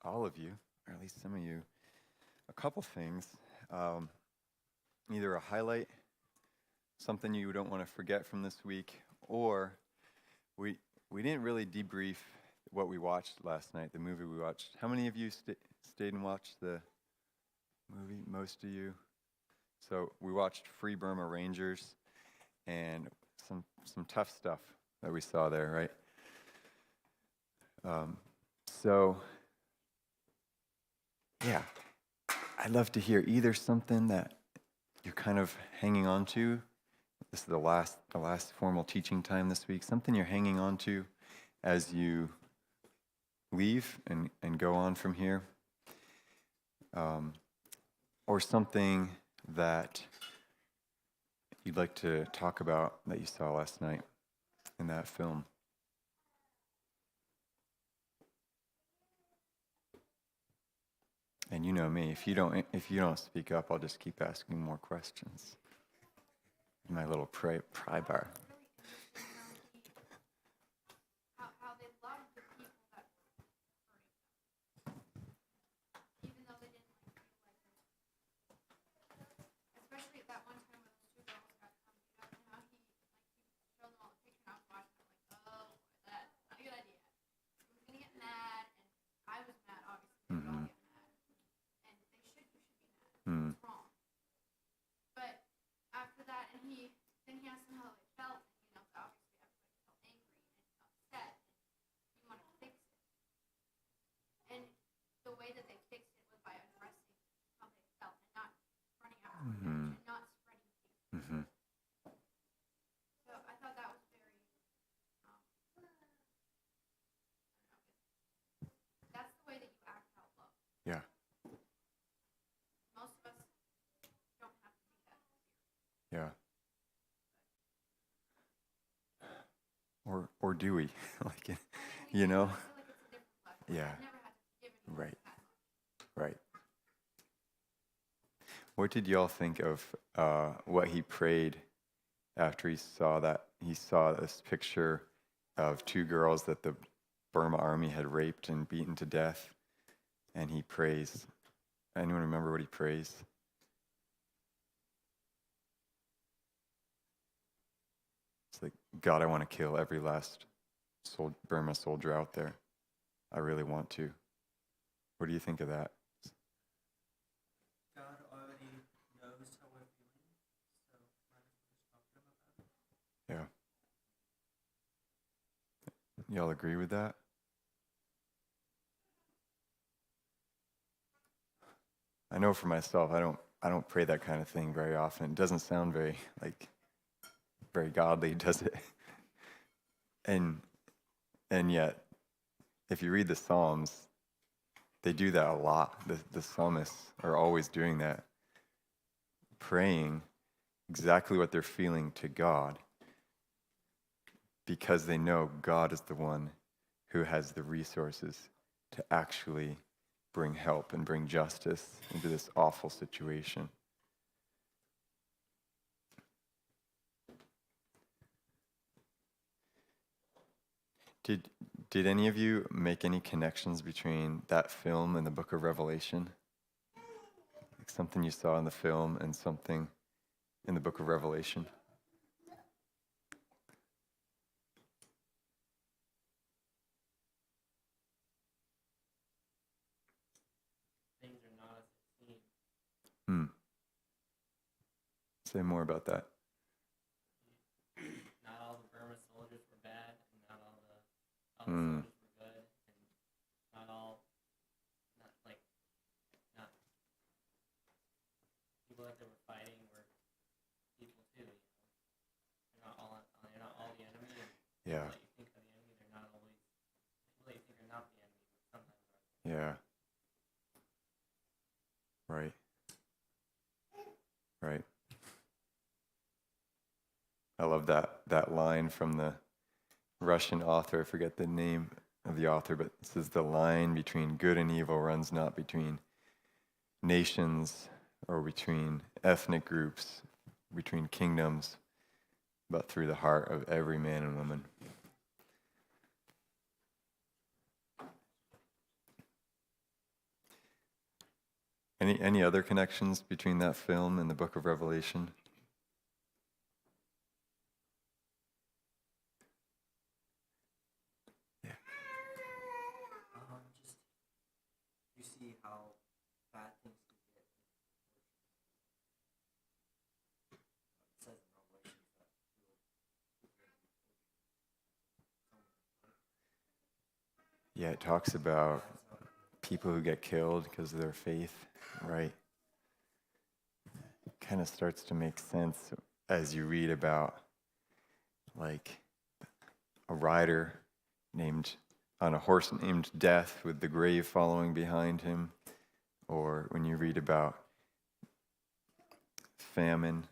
all of you, or at least some of you, a couple things. Either a highlight, something you don't want to forget from this week, or we didn't really debrief what we watched last night, the movie we watched. How many of you stayed and watched the movie? Most of you. So we watched Free Burma Rangers, and some tough stuff that we saw there, right? So, yeah, I'd love to hear either something that you're kind of hanging on to. This is the last formal teaching time this week. Something you're hanging on to as you leave and go on from here. Or something that you'd like to talk about that you saw last night in that film. And you know me, if you don't speak up, I'll just keep asking more questions. My little pry bar. How they loved the people that were hurting them, even though they didn't feel like it. Especially at that one time when those two girls got beat up, and how he showed them all the picture, and I was watching, I'm like, oh, that's not a good idea. He was gonna get mad, and I was mad, obviously. They all get mad, and you should be mad. It's wrong. But after that, and then he asked them how they felt, and obviously everybody felt angry and upset, and he wanted to fix it. And the way that they fixed it was by addressing how they felt and not running out of revenge and not spreading hate. So I thought that was very, that's the way that you act out love. Yeah. Most of us don't have to do that. Yeah. Or do we? Like, you know? I feel like it's a different level. Yeah. I've never had to give anyone Right. that much. Right. What did y'all think of what he prayed after he saw this picture of two girls that the Burma army had raped and beaten to death, and he prays. Anyone remember what he prays? It's like, God, I want to kill every last Burma soldier out there. I really want to. What do you think of that? God already knows how we're feeling, so might as well just talk to him about it. Yeah. Y'all agree with that? I know for myself, I don't pray that kind of thing very often. It doesn't sound very godly, does it? And yet, if you read the Psalms, they do that a lot. The psalmists are always doing that, praying exactly what they're feeling to God, because they know God is the one who has the resources to actually bring help and bring justice into this awful situation. Did any of you make any connections between that film and the book of Revelation? Like something you saw in the film and something in the book of Revelation? Things are not as it seems. Say more about that. Not all the Burma soldiers were bad, and not all the soldiers were good, and not people that they were fighting were people too. They're not all the enemy. And Yeah. people that you think are the enemy, they're not always. People that you think are not the enemy, but sometimes are. Yeah. Right. Right. I love that line from the Russian author. I forget the name of the author, but it says the line between good and evil runs not between nations or between ethnic groups, between kingdoms, but through the heart of every man and woman. Any other connections between that film and the book of Revelation? Just you see how bad things could get. It says in Revelation that Yeah, it talks about people who get killed because of their faith, right? Kind of starts to make sense as you read about like a rider on a horse named Death with the grave following behind him, or when you read about famine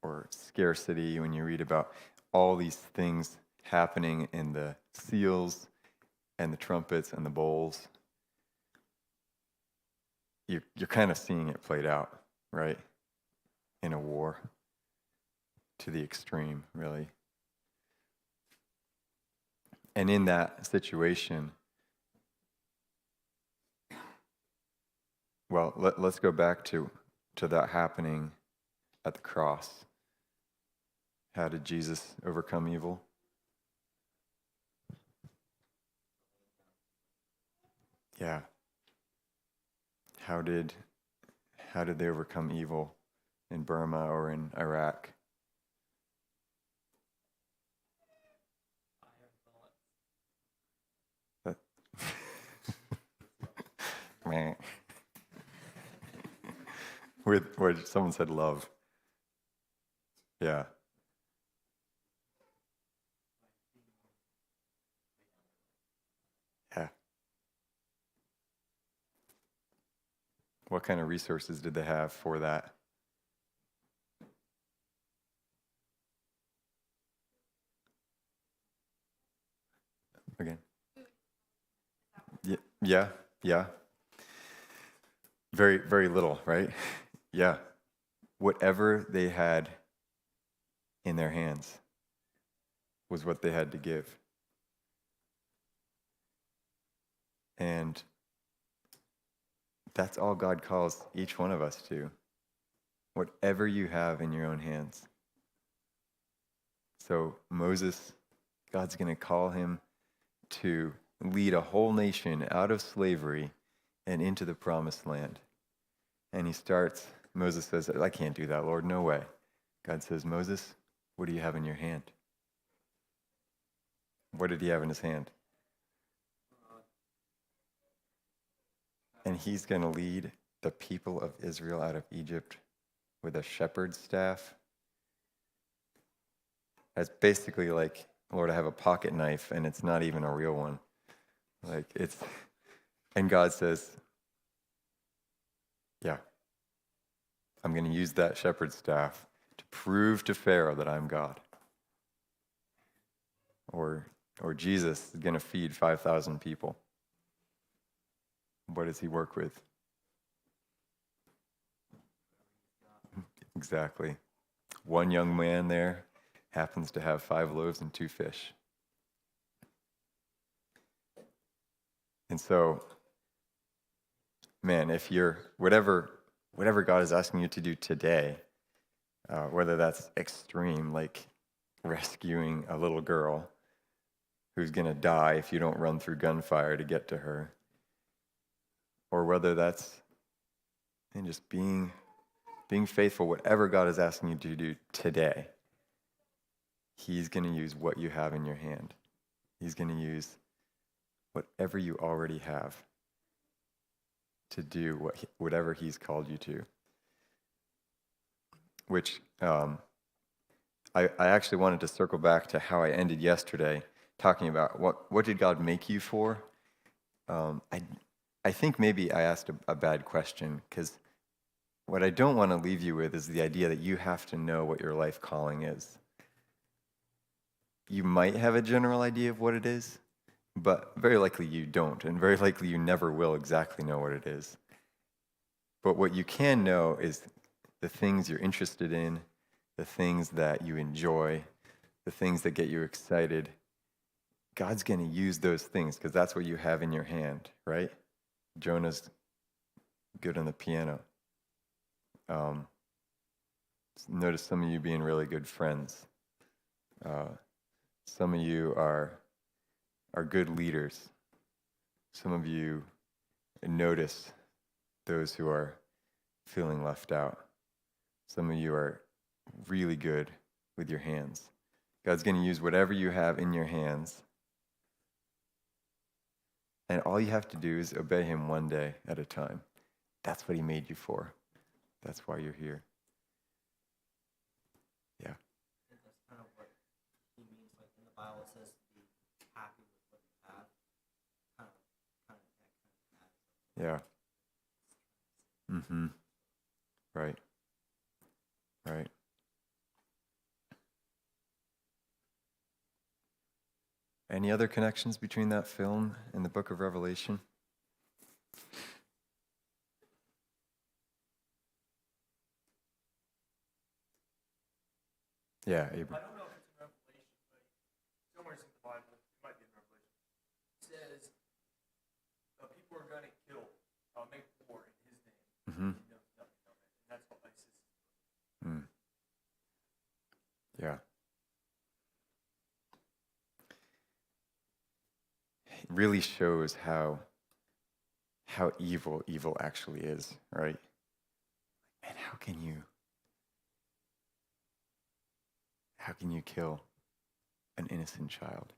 or scarcity, when you read about all these things happening in the seals and the trumpets and the bowls, you're kind of seeing it played out, right? In a war to the extreme, really. And in that situation, well, let's go back to that happening at the cross. How did Jesus overcome evil? Yeah. How did they overcome evil in Burma or in Iraq? Meh. Where someone said love. Yeah. Yeah. What kind of resources did they have for that? Again? Yeah. Very, very little, right? Yeah. Whatever they had in their hands was what they had to give. And that's all God calls each one of us to. Whatever you have in your own hands. So Moses, God's going to call him to lead a whole nation out of slavery and into the promised land. And Moses says, I can't do that, Lord, no way. God says, Moses, what do you have in your hand? What did he have in his hand? And he's going to lead the people of Israel out of Egypt with a shepherd's staff. That's basically like, Lord, I have a pocket knife and it's not even a real one. And God says, yeah, I'm going to use that shepherd's staff to prove to Pharaoh that I'm God. Or Jesus is going to feed 5,000 people. What does he work with? Exactly. One young man there happens to have 5 loaves and 2 fish. And so, man, if you're, whatever God is asking you to do today, whether that's extreme, like rescuing a little girl who's going to die if you don't run through gunfire to get to her, or whether that's just being faithful, whatever God is asking you to do today, he's going to use what you have in your hand. He's going to use whatever you already have to do whatever he's called you to. Which I actually wanted to circle back to how I ended yesterday, talking about what did God make you for? I think maybe I asked a bad question, because what I don't want to leave you with is the idea that you have to know what your life calling is. You might have a general idea of what it is, but very likely you don't, and very likely you never will exactly know what it is. But what you can know is the things you're interested in, the things that you enjoy, the things that get you excited. God's going to use those things because that's what you have in your hand, right? Jonah's good on the piano. Notice some of you being really good friends. Some of you are good leaders. Some of you notice those who are feeling left out. Some of you are really good with your hands. God's going to use whatever you have in your hands. And all you have to do is obey him one day at a time. That's what he made you for. That's why you're here. Yeah. I think that's kind of what he means. Like in the Bible, it says to be happy with what you have. Kind of that kind of Yeah. Mm-hmm. Right. Right. Any other connections between that film and the book of Revelation? Yeah, Abraham. I don't know if it's in Revelation, but somewhere in the Bible, it might be in Revelation. It says people are going to kill, make war in his name. Mm-hmm. He knows nothing of it. And that's what ISIS is. Yeah. It really shows how evil actually is, right? And how can you kill an innocent child?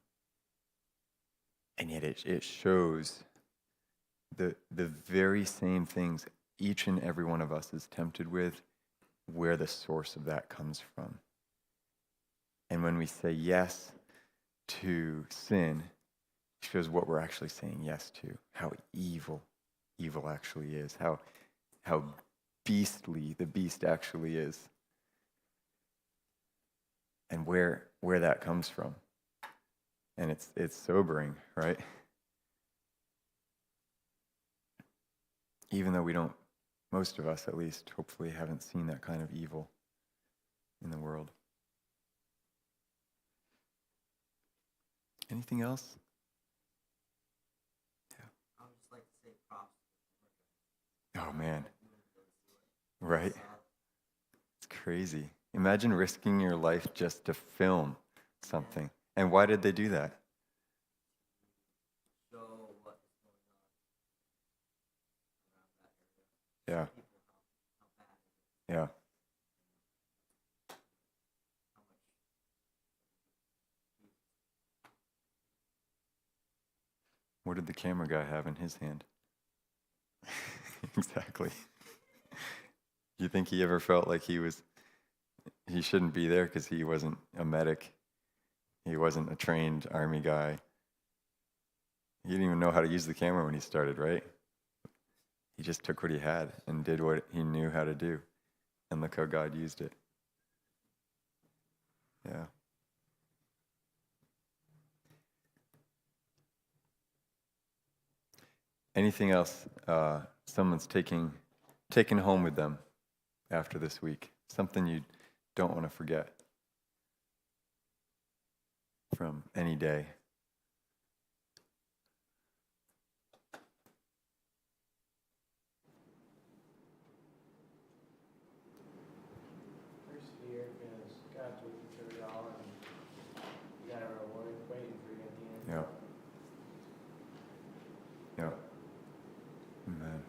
And yet it shows the very same things each and every one of us is tempted with, where the source of that comes from. And when we say yes to sin, it shows what we're actually saying yes to, how evil actually is, how beastly the beast actually is, and where that comes from. And it's sobering, right? Even though we don't, most of us at least, hopefully haven't seen that kind of evil in the world. Anything else? I would just like to say props. Oh man. Right? It's crazy. Imagine risking your life just to film something. And why did they do that? Show what is going on around that area. Yeah. People how bad it is. Yeah. How much What did the camera guy have in his hand? Exactly. You think he ever felt like he shouldn't be there because he wasn't a medic? He wasn't a trained army guy. He didn't even know how to use the camera when he started, right? He just took what he had and did what he knew how to do. And look how God used it. Yeah. Anything else someone's taking home with them after this week? Something you don't want to forget from any day? Persevere because God's with you through it all, and you got a reward waiting for you at the end. Yeah. Yeah. Amen.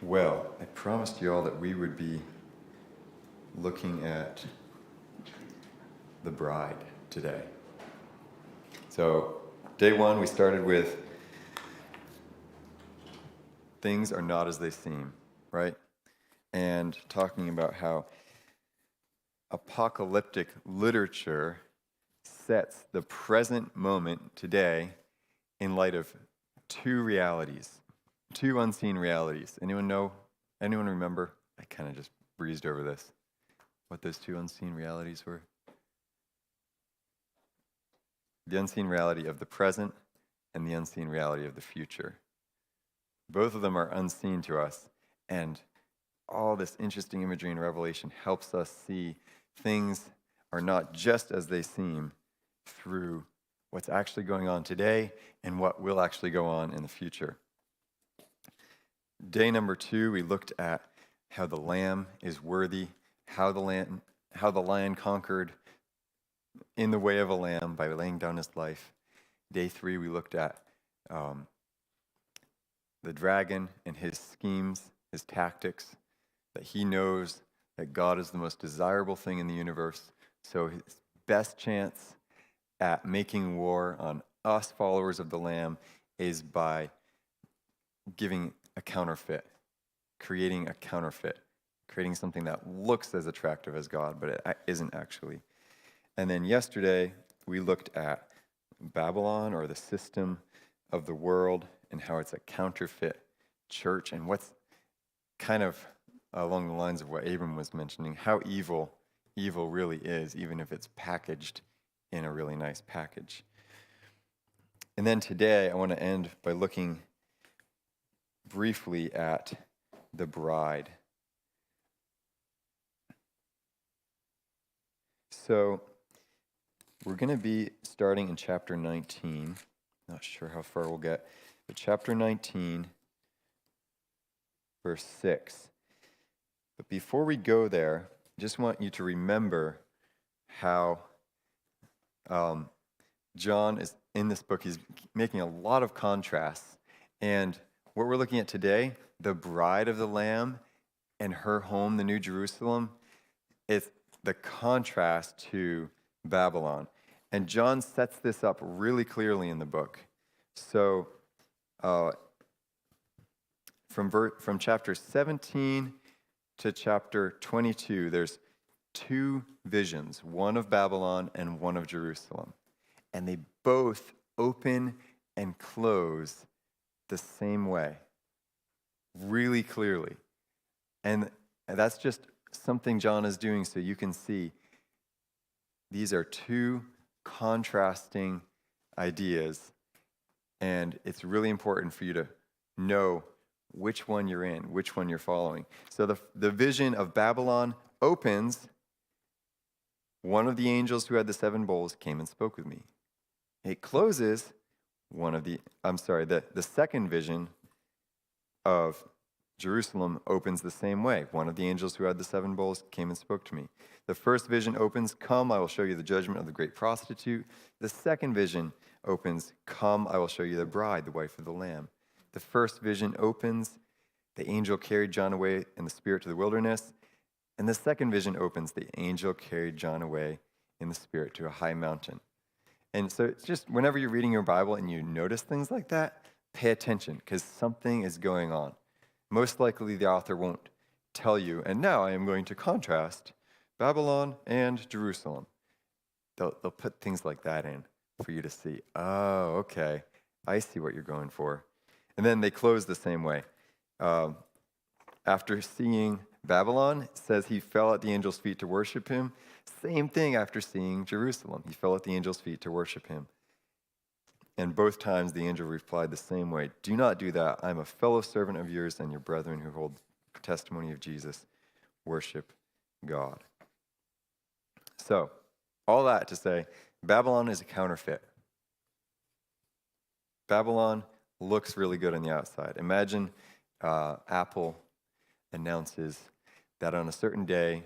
Well, I promised you all that we would be looking at the bride today. So, day one, we started with things are not as they seem, right? And talking about how apocalyptic literature sets the present moment today in light of two realities, two unseen realities. Anyone know? Anyone remember? I kind of just breezed over this. What those two unseen realities were? The unseen reality of the present and the unseen reality of the future. Both of them are unseen to us, and all this interesting imagery in Revelation helps us see things are not just as they seem through what's actually going on today and what will actually go on in the future. Day number 2, we looked at how the Lamb is worthy, how the lion conquered in the way of a lamb by laying down his life. Day 3, we looked at the dragon and his schemes, his tactics, that he knows that God is the most desirable thing in the universe. So his best chance at making war on us followers of the Lamb is by giving a counterfeit, creating a counterfeit, creating something that looks as attractive as God, but it isn't actually. And then yesterday, we looked at Babylon, or the system of the world, and how it's a counterfeit church, and what's kind of along the lines of what Abram was mentioning, how evil really is, even if it's packaged in a really nice package. And then today, I want to end by looking briefly at the bride. So we're going to be starting in chapter 19. Not sure how far we'll get, but chapter 19, verse 6. But before we go there, I just want you to remember how John is in this book. He's making a lot of contrasts. And what we're looking at today, the bride of the Lamb and her home, the New Jerusalem, is the contrast to Babylon. And John sets this up really clearly in the book. So from chapter 17 to chapter 22, there's 2 visions, one of Babylon and one of Jerusalem. And they both open and close the same way, really clearly. And that's just something John is doing so you can see these are 2 contrasting ideas, and it's really important for you to know which one you're in, which one you're following. So the vision of Babylon opens, one of the angels who had the 7 bowls came and spoke with me. It closes, the second vision of Jerusalem opens the same way. One of the angels who had the 7 bowls came and spoke to me. The first vision opens, come, I will show you the judgment of the great prostitute. The second vision opens, come, I will show you the bride, the wife of the Lamb. The first vision opens, the angel carried John away in the spirit to the wilderness. And the second vision opens, the angel carried John away in the spirit to a high mountain. And so it's just whenever you're reading your Bible and you notice things like that, pay attention, because something is going on. Most likely the author won't tell you, and now I am going to contrast Babylon and Jerusalem. They'll put things like that in for you to see, oh, okay, I see what you're going for. And then they close the same way. After seeing Babylon, it says he fell at the angel's feet to worship him. Same thing after seeing Jerusalem. He fell at the angel's feet to worship him. And both times the angel replied the same way, do not do that. I am a fellow servant of yours and your brethren who hold testimony of Jesus. Worship God. So, all that to say, Babylon is a counterfeit. Babylon looks really good on the outside. Imagine Apple announces that on a certain day,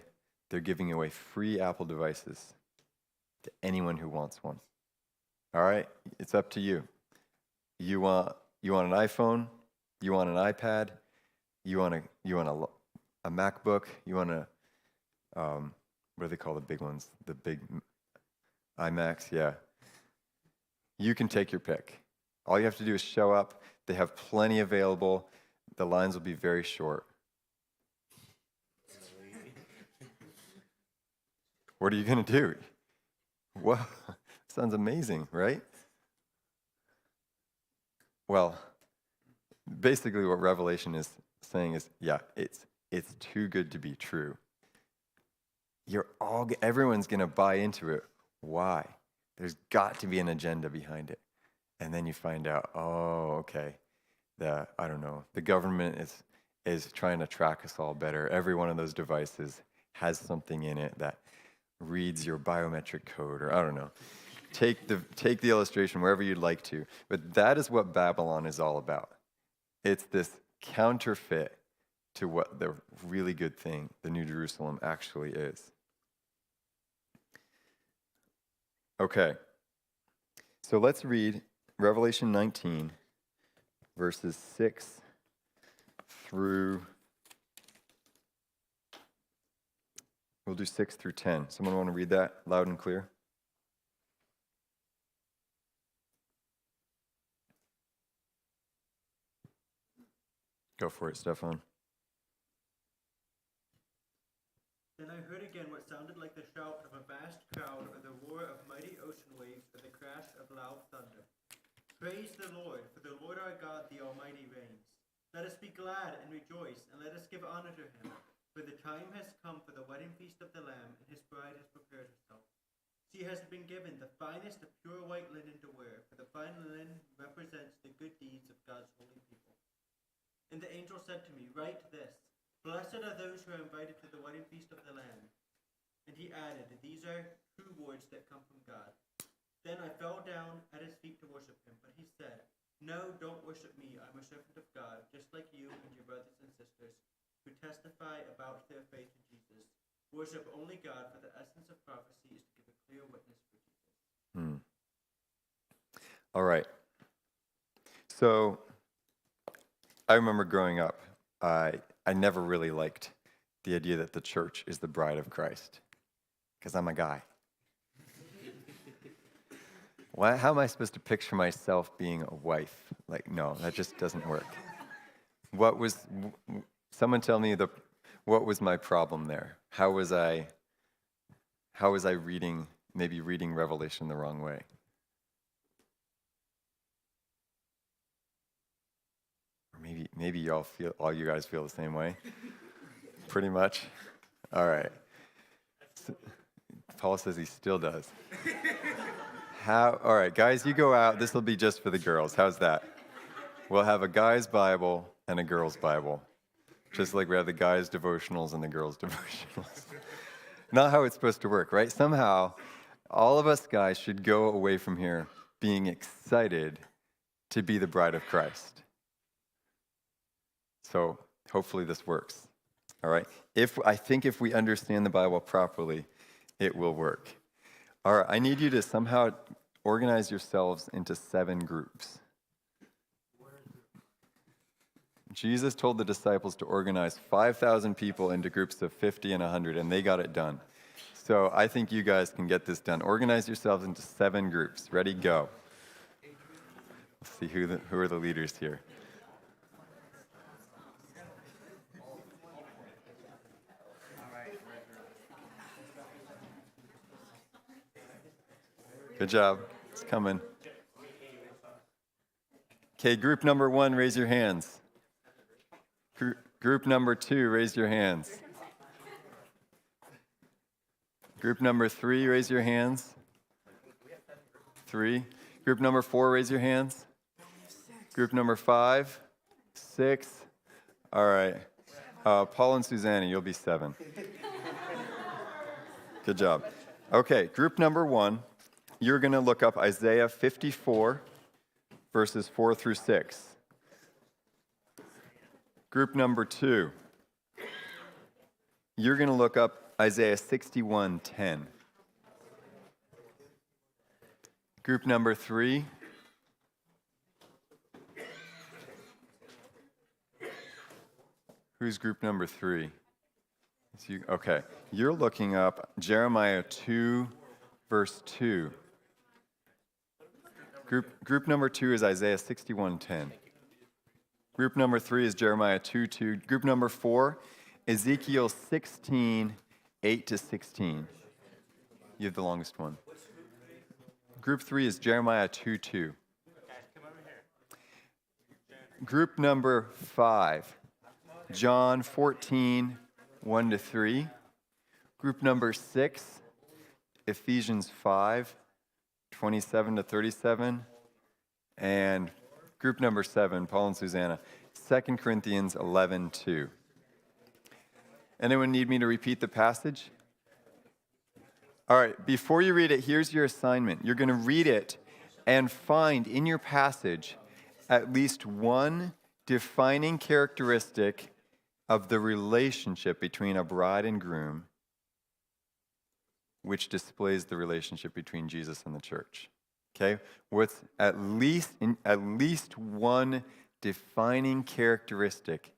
they're giving away free Apple devices to anyone who wants one. All right, it's up to you. You want an iPhone? You want an iPad? You want a MacBook? You want a what do they call the big ones? The big iMacs? Yeah. You can take your pick. All you have to do is show up. They have plenty available. The lines will be very short. What are you going to do? Well, sounds amazing, right? Well, basically what Revelation is saying is, yeah, it's too good to be true. Everyone's going to buy into it. Why? There's got to be an agenda behind it. And then you find out, oh, okay, the government is trying to track us all better. Every one of those devices has something in it that reads your biometric code, or I don't know. take the illustration wherever you'd like to. But that is what Babylon is all about. It's this counterfeit to what the really good thing, the New Jerusalem, actually is. Okay. So let's read Revelation 19, verses 6 through, we'll do 6 through 10. Someone want to read that loud and clear? Go for it, Stefan. Then I heard again what sounded like the shout of a vast crowd, or the roar of mighty ocean waves, or the crash of loud thunder. Praise the Lord, for the Lord our God, the Almighty, reigns. Let us be glad and rejoice, and let us give honor to him, for the time has come for the wedding feast of the Lamb, and his bride has prepared herself. She has been given the finest of pure white linen to wear, for the fine linen represents the good deeds of God's holy people. And the angel said to me, write this, blessed are those who are invited to the wedding feast of the Lamb. And he added, these are true words that come from God. Then I fell down at his feet to worship him, but he said, no, don't worship me, I'm a servant of God, just like you and your brothers and sisters, who testify about their faith in Jesus. Worship only God, for the essence of prophecy is to give a clear witness for Jesus. All right. So, I remember growing up, I never really liked the idea that the church is the bride of Christ, because I'm a guy. How am I supposed to picture myself being a wife? Like, no, that just doesn't work. Someone tell me what was my problem there? How was I reading Revelation the wrong way? Maybe all you guys feel the same way. Pretty much. All right. Paul says he still does. All right, guys, you go out. This will be just for the girls. How's that? We'll have a guy's Bible and a girl's Bible. Just like we have the guys' devotionals and the girls' devotionals. Not how it's supposed to work, right? Somehow, all of us guys should go away from here being excited to be the bride of Christ. So hopefully this works. All right? I think if we understand the Bible properly, it will work. All right, I need you to somehow organize yourselves into 7 groups. Jesus told the disciples to organize 5,000 people into groups of 50 and 100, and they got it done. So I think you guys can get this done. Organize yourselves into 7 groups. Ready, go. Let's see who are the leaders here. Good job. It's coming. Okay, group number 1, raise your hands. Group number 2, raise your hands. Group number 3, raise your hands. 3. Group number 4, raise your hands. Group number 5, 6. All right. Paul and Susanna, you'll be 7. Good job. Okay, group number 1. You're going to look up Isaiah 54, verses 4 through 6. Group number 2, you're going to look up Isaiah 61:10. Group number 3, who's group number 3? Okay, you're looking up Jeremiah 2, verse 2. Group number 2 is Isaiah 61:10. Group number 3 is Jeremiah 2:2. Group number 4, Ezekiel 16:8 to 16. You have the longest one. Group 3 is Jeremiah 2:2. Group number 5, John 14:1 to 3. Group number 6, Ephesians 5:27 to 37. And group number 7, Paul and Susanna, 2 Corinthians 11:2. Anyone need me to repeat the passage? All right, before you read it, here's your assignment. You're going to read it and find in your passage at least one defining characteristic of the relationship between a bride and groom, which displays the relationship between Jesus and the church. Okay? With at least one defining characteristic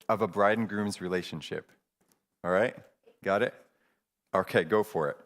of a bride and groom's relationship. All right? Got it? Okay, go for it.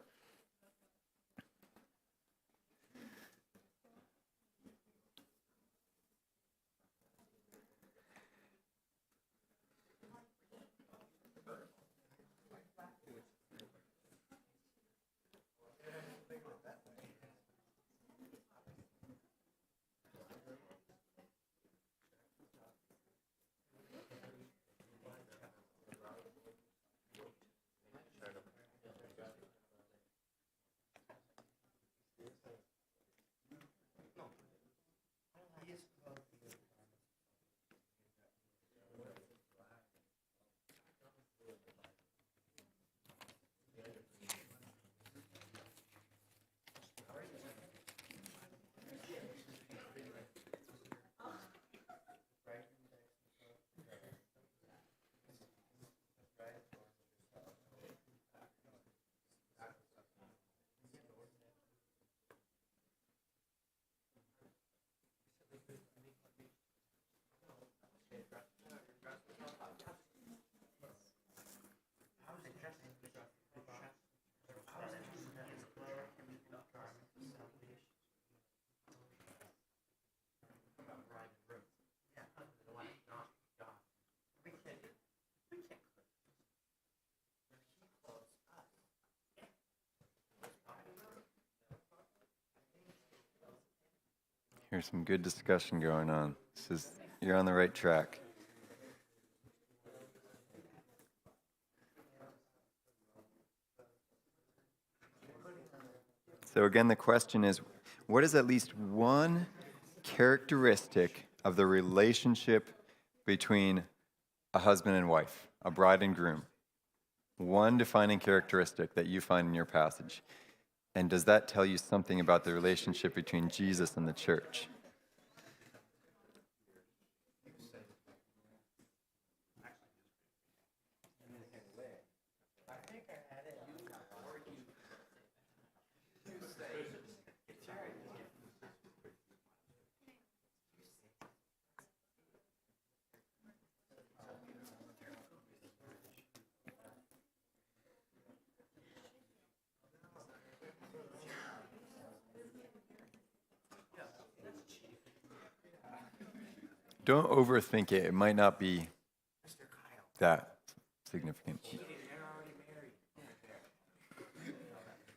Here's some good discussion going on. You're on the right track. So again, the question is, what is at least one characteristic of the relationship between a husband and wife, a bride and groom? One defining characteristic that you find in your passage. And does that tell you something about the relationship between Jesus and the church? Don't overthink it. It might not be that significant.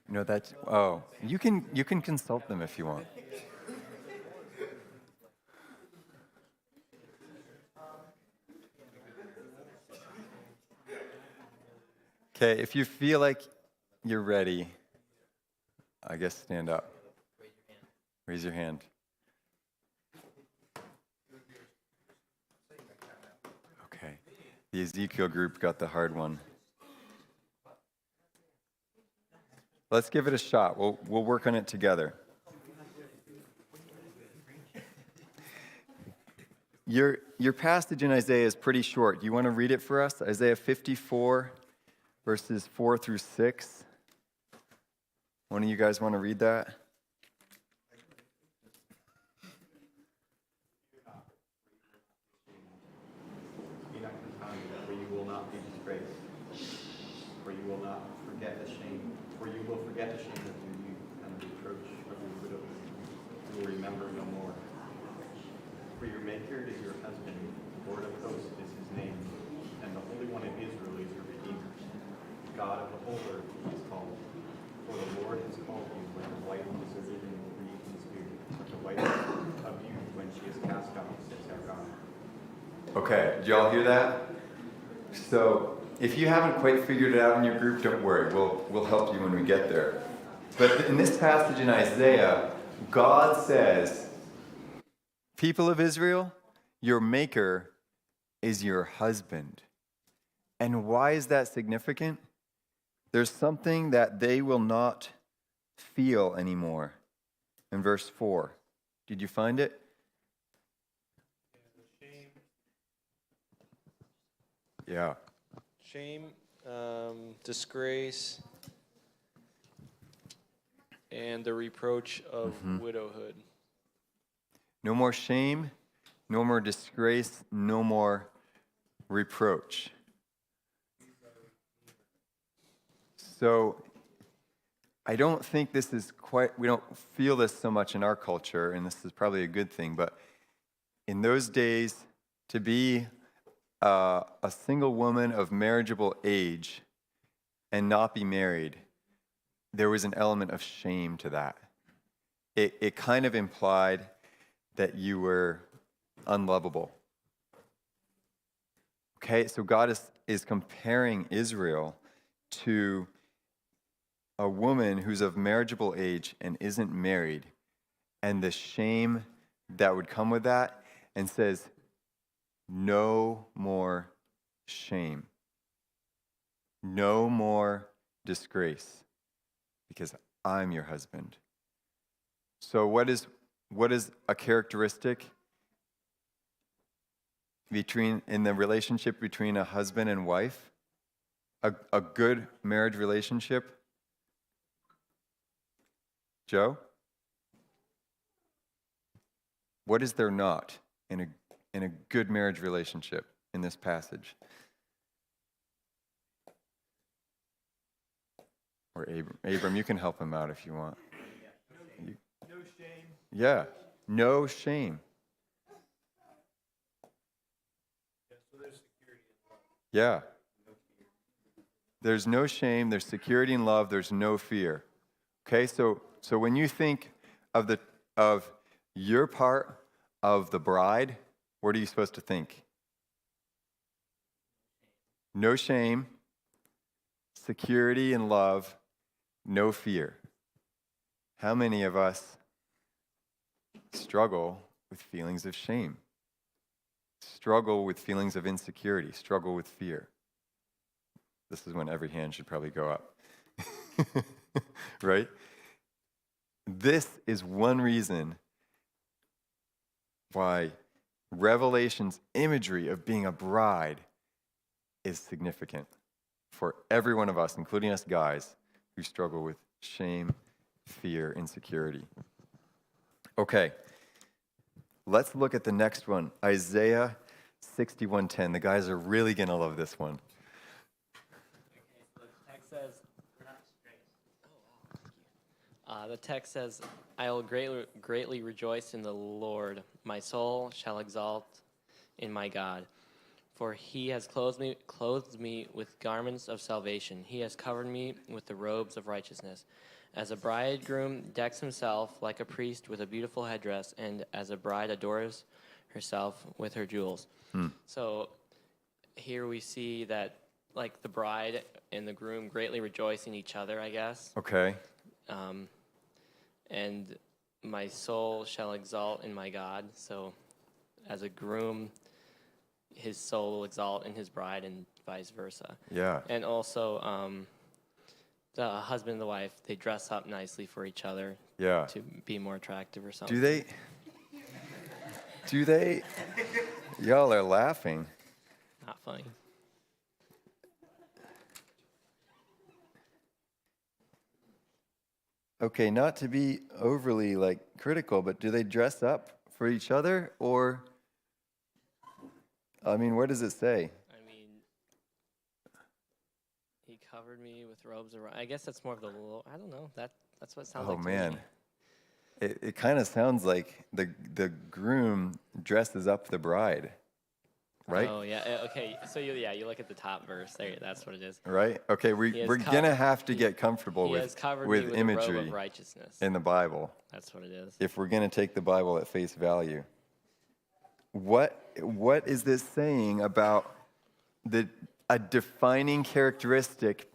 No, that's you can consult them if you want. Okay, if you feel like you're ready, I guess stand up. Raise your hand. Okay. The Ezekiel group got the hard one. Let's give it a shot. We'll work on it together. Your passage in Isaiah is pretty short. Do you want to read it for us? Isaiah 54, verses 4 through 6. One of you guys want to read that? Be not confounded, for you will not be disgraced, for you will not forget the shame, for you will forget the shame of your youth and the reproach of your widows. You will remember no more. For your Maker is your husband, the Lord of hosts is his name, and the Holy One of Israel is your Redeemer. God of the whole earth he is called. For the Lord has called you when the wife is a living and grieved in spirit, but the wife of you when she is cast out, says our God. Okay, did y'all hear that? So, if you haven't quite figured it out in your group, don't worry. We'll help you when we get there. But in this passage in Isaiah, God says, people of Israel, your Maker is your husband. And why is that significant? there's something that they will not feel anymore. In verse 4. Did you find it? Yeah. Shame, disgrace, and the reproach of widowhood. No more shame, no more disgrace, no more reproach. So I don't think this is quite, we don't feel this so much in our culture, and this is probably a good thing, but in those days, to be a single woman of marriageable age and not be married, there was an element of shame to that. It kind of implied that you were unlovable. Okay, so God is comparing Israel to a woman who's of marriageable age and isn't married, and the shame that would come with that, and says, no more shame. No more disgrace, because I'm your husband. So what is a characteristic in the relationship between a husband and wife? A good marriage relationship? Joe? What is there not in a good marriage relationship in this passage? Or Abram, you can help him out if you want. No shame. Yeah, no shame. Yeah, so there's security in love. Yeah. There's no shame, there's security and love, there's no fear. Okay, so when you think of your part of the bride, what are you supposed to think? No shame, security and love, no fear. How many of us struggle with feelings of shame? Struggle with feelings of insecurity, struggle with fear? This is when every hand should probably go up. Right? This is one reason why Revelation's imagery of being a bride is significant for every one of us, including us guys, who struggle with shame, fear, insecurity. Okay, let's look at the next one, Isaiah 61:10. The guys are really going to love this one. The text says, I will greatly rejoice in the Lord. My soul shall exalt in my God. For he has clothed me with garments of salvation. He has covered me with the robes of righteousness. As a bridegroom decks himself like a priest with a beautiful headdress, and as a bride adores herself with her jewels. So here we see that, like, the bride and the groom greatly rejoice in each other, I guess. Okay. And my soul shall exalt in my God. So as a groom, his soul will exalt in his bride, and vice versa. Yeah. And also, the husband and the wife, they dress up nicely for each other Yeah. to be more attractive or something. Do they? Y'all are laughing. Not funny. Okay, not to be overly critical, but do they dress up for each other, or I mean, what does it say? I mean, he covered me with robes around. I guess that's more of the. I don't know. That's what it sounds like. Oh to man, me. it kind of sounds like the groom dresses up the bride, right? Oh yeah. Okay. So you look at the top verse there. That's what it is. Right? Okay, He we're has gonna have to he- get comfortable He has with covered me with the robe imagery of righteousness. in the Bible That's what it is. if we're gonna take the Bible at face value. What is this saying about a defining characteristic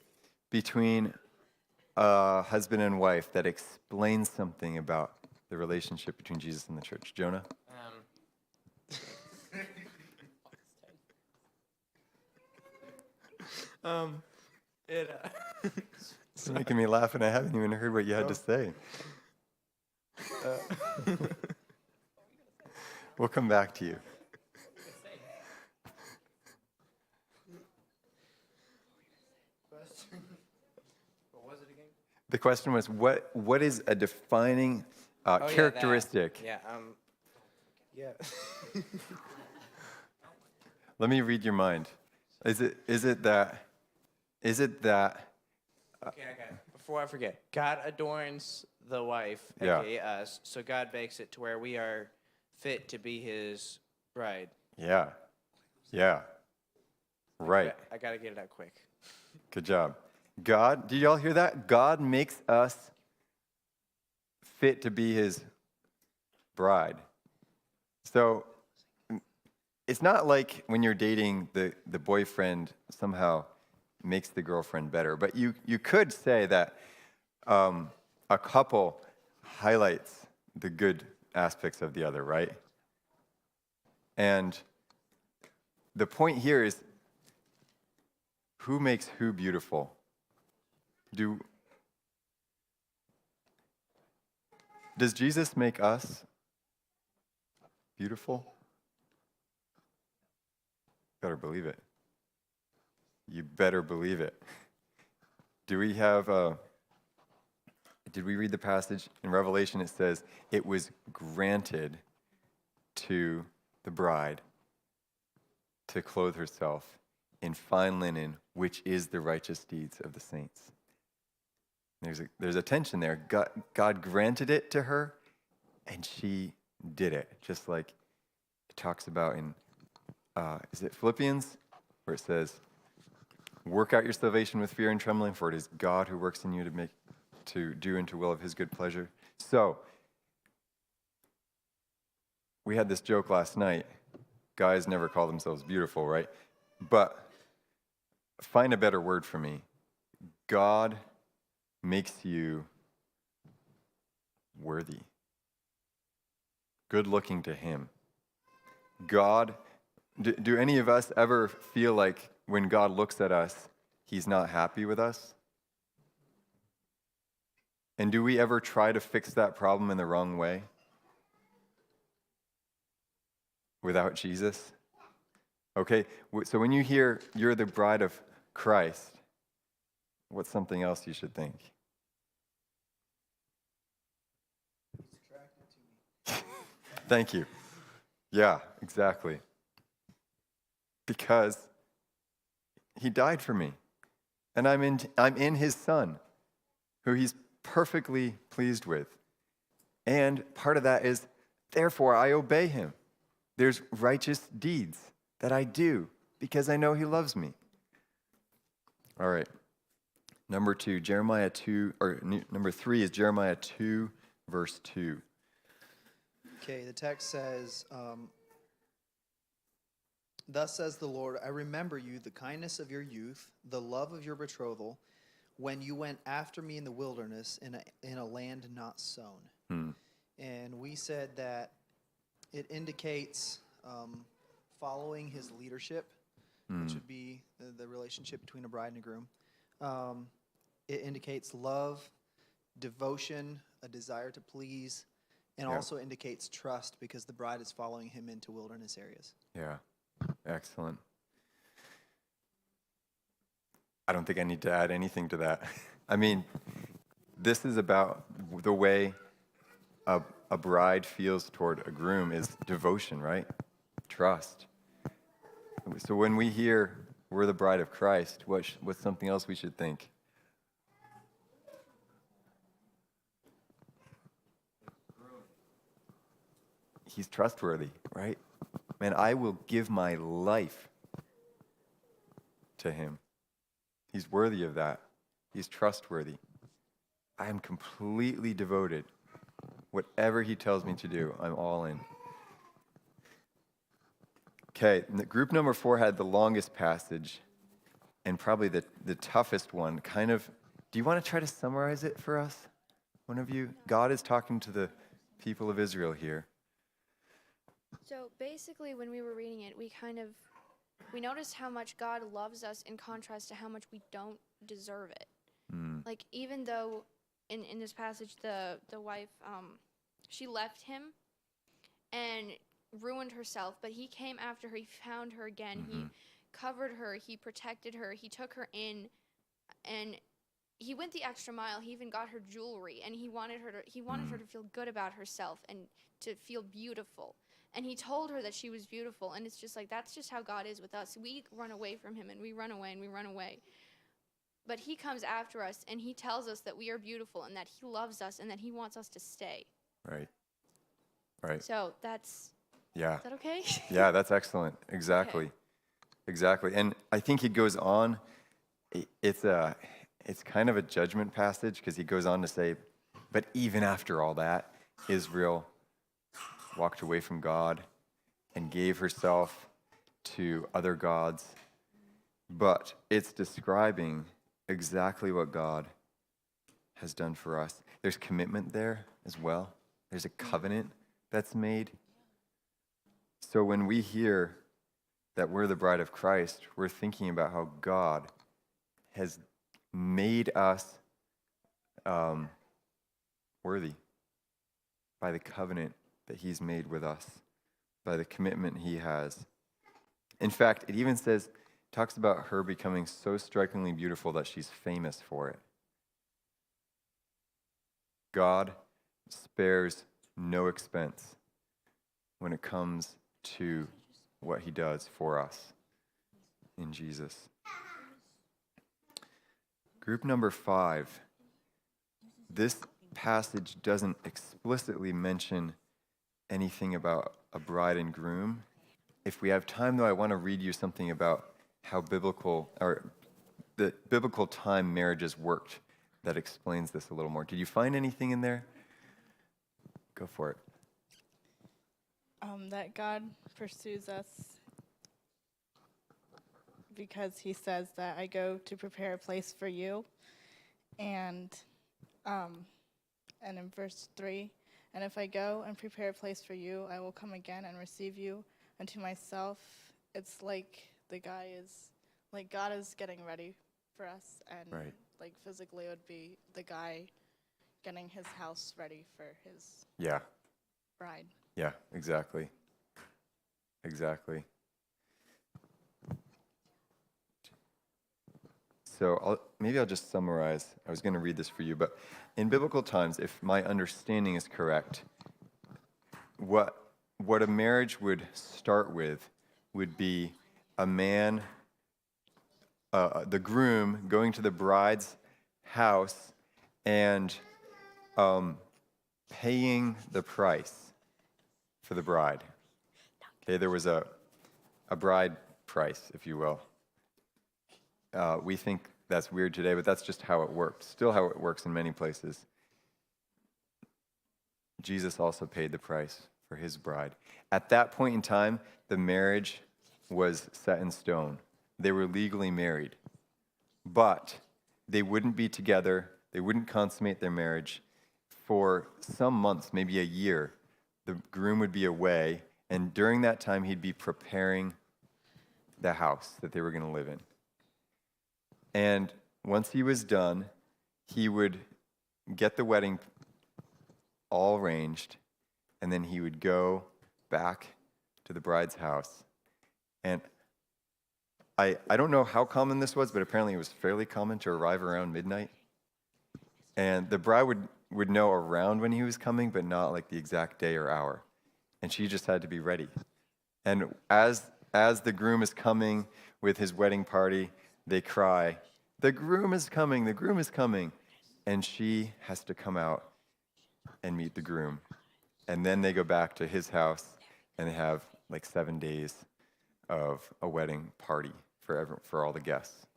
between a husband and wife that explains something about the relationship between Jesus and the church? Jonah? It's making me laugh, and I haven't even heard what you had to say. We'll come back to you. What was it again? The question was, what is a defining Oh, yeah, characteristic? Yeah. Let me read your mind. Is it that? Okay. Before I forget, God adorns the wife, Yeah. aka us, so God makes it to where we are fit to be His bride. Yeah. Right. I gotta get it out quick. Good job. God, did y'all hear that? God makes us fit to be His bride. So it's not like when you're dating, the boyfriend somehow makes the girlfriend better. But you could say that a couple highlights the good aspects of the other, right? And the point here is, who makes who beautiful? Does Jesus make us beautiful? Better believe it. You better believe it. Did we read the passage in Revelation? It says, it was granted to the bride to clothe herself in fine linen, which is the righteous deeds of the saints. There's a tension there. God granted it to her, and she did it, just like it talks about in, is it Philippians, where it says, work out your salvation with fear and trembling, for it is God who works in you to do and to will of His good pleasure. So, we had this joke last night. Guys never call themselves beautiful, right? But find a better word for me. God makes you worthy. Good looking to Him. God, do any of us ever feel like when God looks at us, He's not happy with us? And do we ever try to fix that problem in the wrong way? Without Jesus? Okay, so when you hear you're the bride of Christ, what's something else you should think? Thank you. Yeah, exactly. Because He died for me. And I'm in His Son, who He's perfectly pleased with. And part of that is, therefore I obey Him. There's righteous deeds that I do because I know He loves me. All right. Number 3 is Jeremiah 2, verse 2. Okay, the text says, thus says the Lord, I remember you, the kindness of your youth, the love of your betrothal, when you went after me in the wilderness in a land not sown. And we said that it indicates following His leadership, which would be the relationship between a bride and a groom. It indicates love, devotion, a desire to please, and also indicates trust because the bride is following Him into wilderness areas. Yeah, excellent. I don't think I need to add anything to that. I mean, this is about the way a bride feels toward a groom is devotion, right? Trust. So when we hear we're the bride of Christ, what's something else we should think? He's trustworthy, right? Man, I will give my life to Him. He's worthy of that. He's trustworthy. I am completely devoted. Whatever He tells me to do, I'm all in. Okay, group number 4 had the longest passage and probably the toughest one. Do you want to try to summarize it for us? One of you? God is talking to the people of Israel here. So basically, when we were reading it, we kind of we notice how much God loves us in contrast to how much we don't deserve it. Like, even though in this passage, the wife, she left him and ruined herself, but he came after her. He found her again. He covered her. He protected her. He took her in, and he went the extra mile. He even got her jewelry, and he wanted her to feel good about herself and to feel beautiful. And he told her that she was beautiful, and it's just like, that's just how God is with us. We run away from him, and we run away, and we run away. But he comes after us, and he tells us that we are beautiful, and that he loves us, and that he wants us to stay. Right. Right. So that's, Yeah. is that okay? Yeah, that's excellent. Exactly. Okay. Exactly. And I think he goes on, it's kind of a judgment passage, because he goes on to say, but even after all that, Israel walked away from God and gave herself to other gods. But it's describing exactly what God has done for us. There's commitment there as well. There's a covenant that's made. So when we hear that we're the bride of Christ, we're thinking about how God has made us worthy by the covenant that he's made with us, by the commitment he has. In fact, it even talks about her becoming so strikingly beautiful that she's famous for it. God spares no expense when it comes to what he does for us in Jesus. Group number 5. This passage doesn't explicitly mention anything about a bride and groom. If we have time, though, I want to read you something about how the biblical time marriages worked that explains this a little more. Did you find anything in there? Go for it. That God pursues us because he says that I go to prepare a place for you. And in verse 3, and if I go and prepare a place for you, I will come again and receive you unto myself. It's like God is getting ready for us, and Right. like physically it would be the guy getting his house ready for his Yeah. bride. Yeah, exactly. Exactly. So maybe I'll just summarize. I was going to read this for you, but in biblical times, if my understanding is correct, what a marriage would start with would be a man, the groom, going to the bride's house and paying the price for the bride. Okay, there was a bride price, if you will. We think that's weird today, but that's just how it worked. Still how it works in many places. Jesus also paid the price for his bride. At that point in time, the marriage was set in stone. They were legally married. But they wouldn't be together. They wouldn't consummate their marriage for some months, maybe a year. The groom would be away, and during that time, he'd be preparing the house that they were going to live in. And once he was done, he would get the wedding all arranged, and then he would go back to the bride's house. And I don't know how common this was, but apparently it was fairly common to arrive around midnight. And the bride would know around when he was coming, but not like the exact day or hour. And she just had to be ready. And as the groom is coming with his wedding party, they cry, "The groom is coming, the groom is coming." And she has to come out and meet the groom. And then they go back to his house and they have like 7 days of a wedding party for all the guests.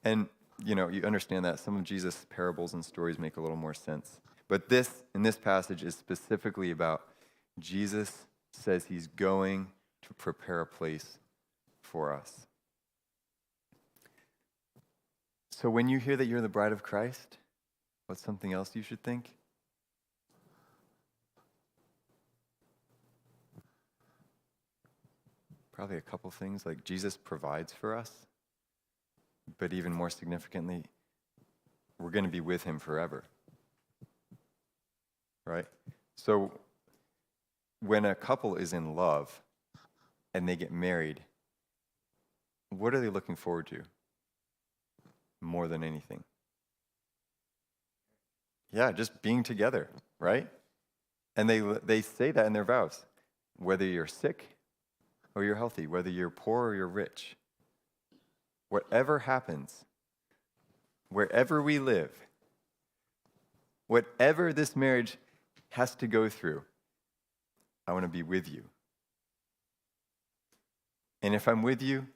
And you understand that some of Jesus' parables and stories make a little more sense. But in this passage is specifically about Jesus says he's going to prepare a place for us. So when you hear that you're the bride of Christ, what's something else you should think? probably a couple things. Like Jesus provides for us, but even more significantly, we're going to be with him forever. Right? So when a couple is in love and they get married, what are they looking forward to more than anything? Yeah, just being together, right? And they say that in their vows. Whether you're sick or you're healthy, whether you're poor or you're rich, whatever happens, wherever we live, whatever this marriage has to go through, I want to be with you. And if I'm with you,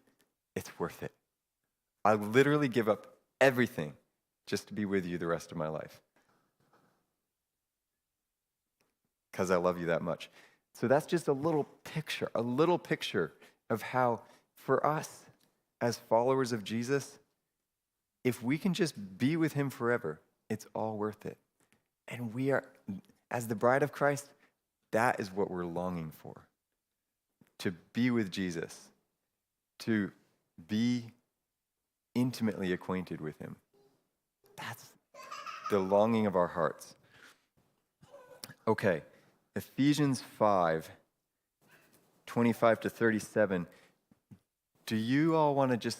it's worth it. I literally give up everything just to be with you the rest of my life. Because I love you that much. So that's just a little picture of how, for us as followers of Jesus, if we can just be with him forever, it's all worth it. And we are, as the bride of Christ, that is what we're longing for. To be with Jesus, to be intimately acquainted with him. That's the longing of our hearts. Okay, Ephesians 5, 25 to 37. Do you all want to just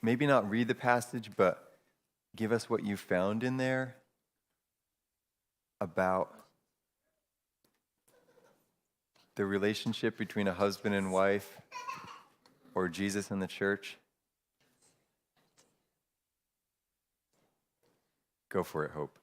maybe not read the passage, but give us what you found in there about the relationship between a husband and wife or Jesus and the church? Go for it, Hope.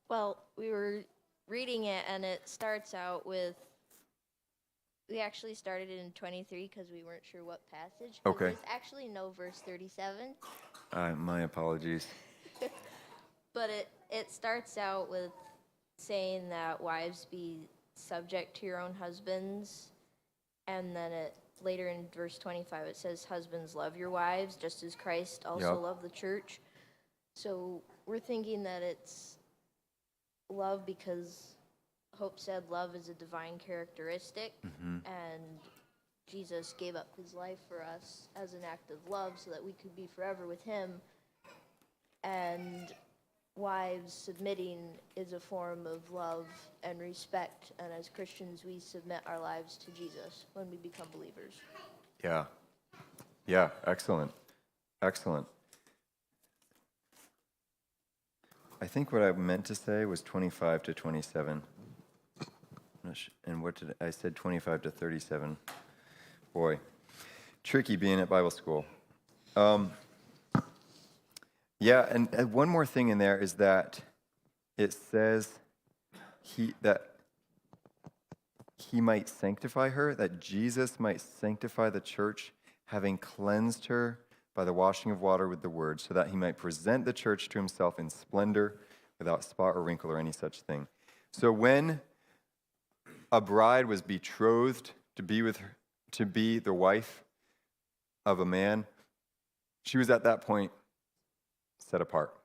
Well, we were reading it, and it starts out with. We actually started in 23 because we weren't sure what passage. Okay. There's actually no verse 37. My apologies. But it starts out with saying that wives be subject to your own husbands, and then later in verse 25 it says, husbands, love your wives just as Christ also loved the church. So we're thinking that it's love because Hope said love is a divine characteristic, and Jesus gave up his life for us as an act of love so that we could be forever with him. And wives submitting is a form of love and respect, and as Christians we submit our lives to Jesus when we become believers. Yeah, excellent. I think what I meant to say was 25 to 27. And what did I said 25 to 37. Boy, tricky being at Bible school. Yeah, and one more thing in there is that it says that he might sanctify her, that Jesus might sanctify the church, having cleansed her by the washing of water with the word, so that he might present the church to himself in splendor, without spot or wrinkle or any such thing. So when a bride was betrothed to be the wife of a man, she was at that point set apart,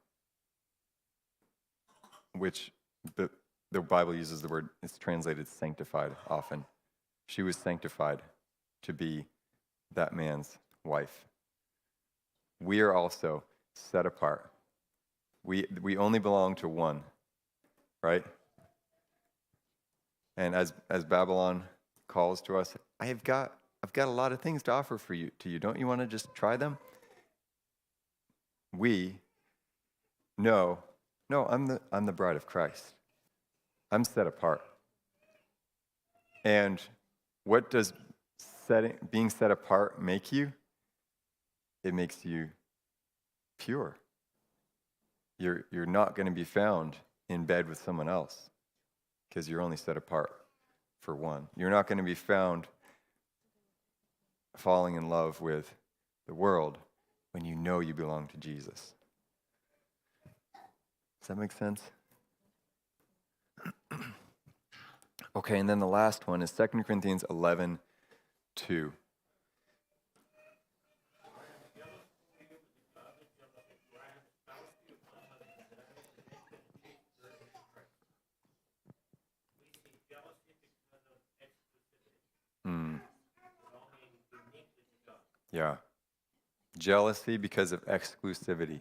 which the Bible uses the word, it's translated sanctified often. She was sanctified to be that man's wife. We are also set apart. We only belong to one, right? And as Babylon calls to us, I've got a lot of things to offer to you. Don't you want to just try them? No, I'm the bride of Christ. I'm set apart. And what does being set apart make you? It makes you pure. You're not going to be found in bed with someone else because you're only set apart for one. You're not going to be found falling in love with the world when you know you belong to Jesus. Does that make sense? Okay, and then the last one is 2 Corinthians 11, 2. Hmm. Yeah. Jealousy because of exclusivity.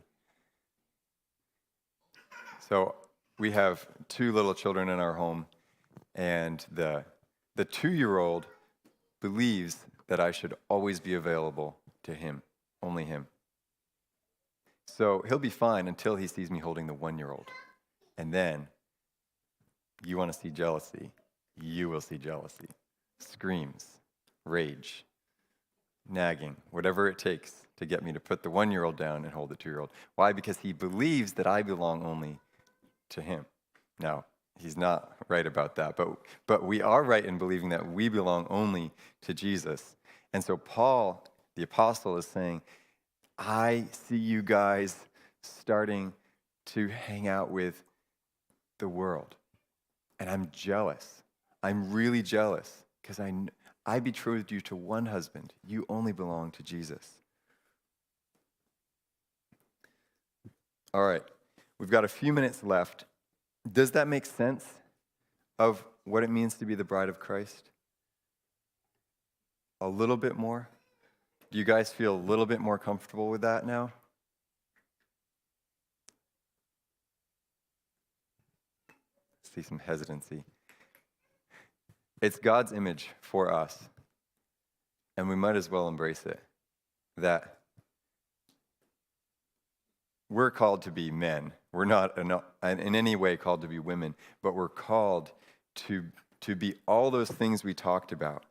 So we have 2 little children in our home, and the 2-year-old believes that I should always be available to him, only him. So he'll be fine until he sees me holding the 1-year-old. And then you want to see jealousy, you will see jealousy. Screams, rage, nagging, whatever it takes to get me to put the 1-year-old down and hold the 2-year-old. Why? Because he believes that I belong only to him. Now, he's not right about that, but we are right in believing that we belong only to Jesus. And so Paul, the apostle, is saying, I see you guys starting to hang out with the world, and I'm jealous. I'm really jealous because I betrothed you to one husband. You only belong to Jesus. All right, we've got a few minutes left. Does that make sense of what it means to be the bride of Christ? A little bit more? Do you guys feel a little bit more comfortable with that now? See some hesitancy. It's God's image for us, and we might as well embrace it. That we're called to be men. We're not in any way called to be women, but we're called to be all those things we talked about.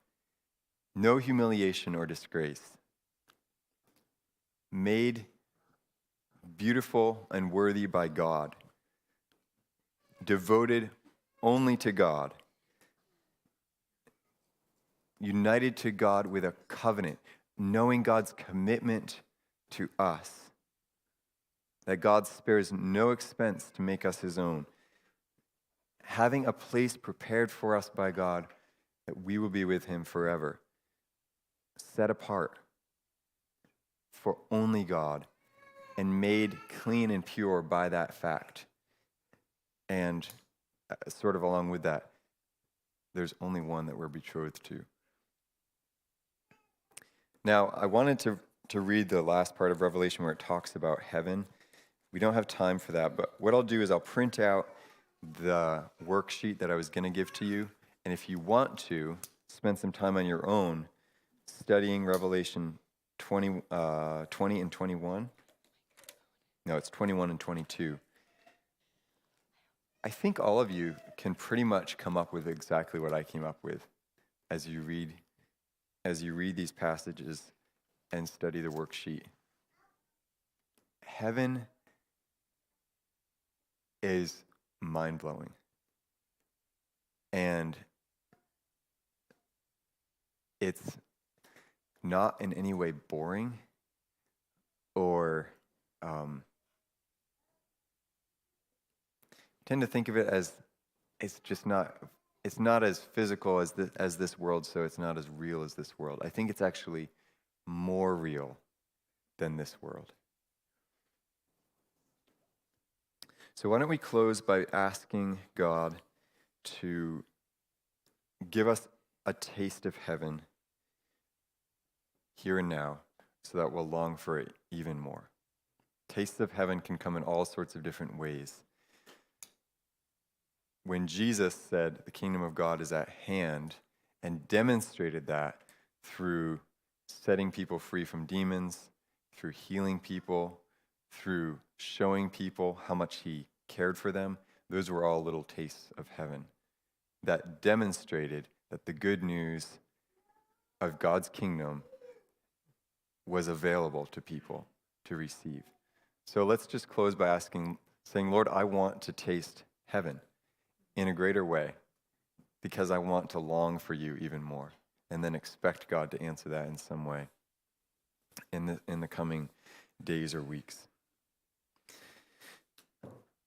No humiliation or disgrace. Made beautiful and worthy by God. Devoted only to God. United to God with a covenant, knowing God's commitment to us. That God spares no expense to make us his own. Having a place prepared for us by God that we will be with him forever. Set apart for only God and made clean and pure by that fact. And sort of along with that, there's only one that we're betrothed to. Now, I wanted to read the last part of Revelation where it talks about heaven. We don't have time for that, but what I'll do is I'll print out the worksheet that I was going to give to you, and if you want to spend some time on your own studying Revelation 20 and 21. No, it's 21 and 22. I think all of you can pretty much come up with exactly what I came up with as you read these passages and study the worksheet. Heaven is mind-blowing. And it's not in any way boring or tend to think of it as it's not as physical as this world, so it's not as real as this world. I think it's actually more real than this world. So why don't we close by asking God to give us a taste of heaven here and now so that we'll long for it even more. Tastes of heaven can come in all sorts of different ways. When Jesus said the kingdom of God is at hand and demonstrated that through setting people free from demons, through healing people, through showing people how much he cared for them, those were all little tastes of heaven that demonstrated that the good news of God's kingdom was available to people to receive. So let's just close by saying, Lord, I want to taste heaven in a greater way because I want to long for you even more, and then expect God to answer that in some way in the coming days or weeks.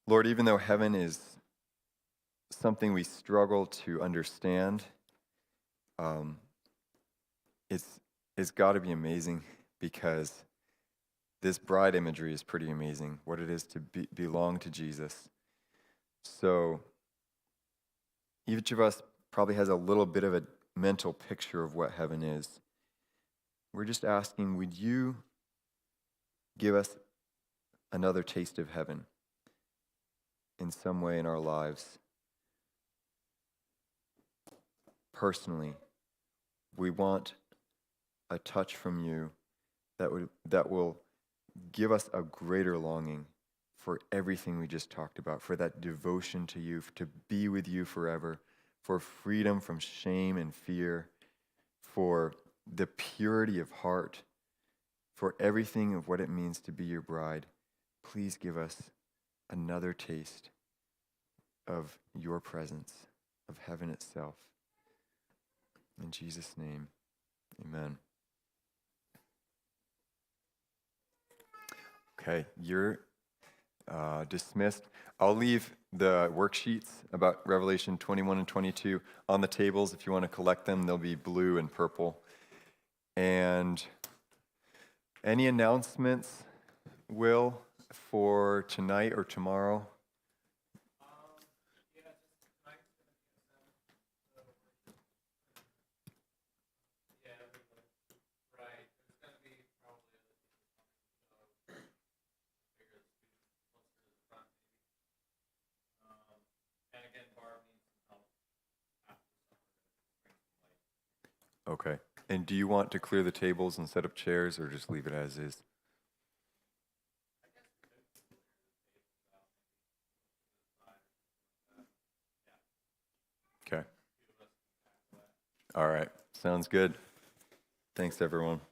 Lord, even though heaven is something we struggle to understand, it's got to be amazing, because this bride imagery is pretty amazing, what it is to belong to Jesus. So each of us probably has a little bit of a mental picture of what heaven is. We're just asking, would you give us another taste of heaven in some way in our lives? Personally, we want a touch from you that will give us a greater longing for everything we just talked about, for that devotion to you, to be with you forever, for freedom from shame and fear, for the purity of heart, for everything of what it means to be your bride. Please give us another taste of your presence, of heaven itself. In Jesus' name, amen. Okay, you're dismissed. I'll leave the worksheets about Revelation 21 and 22 on the tables. If you want to collect them, they'll be blue and purple. And any announcements, Will, for tonight or tomorrow? Okay. And do you want to clear the tables and set up chairs, or just leave it as is? Okay. All right. Sounds good. Thanks, everyone.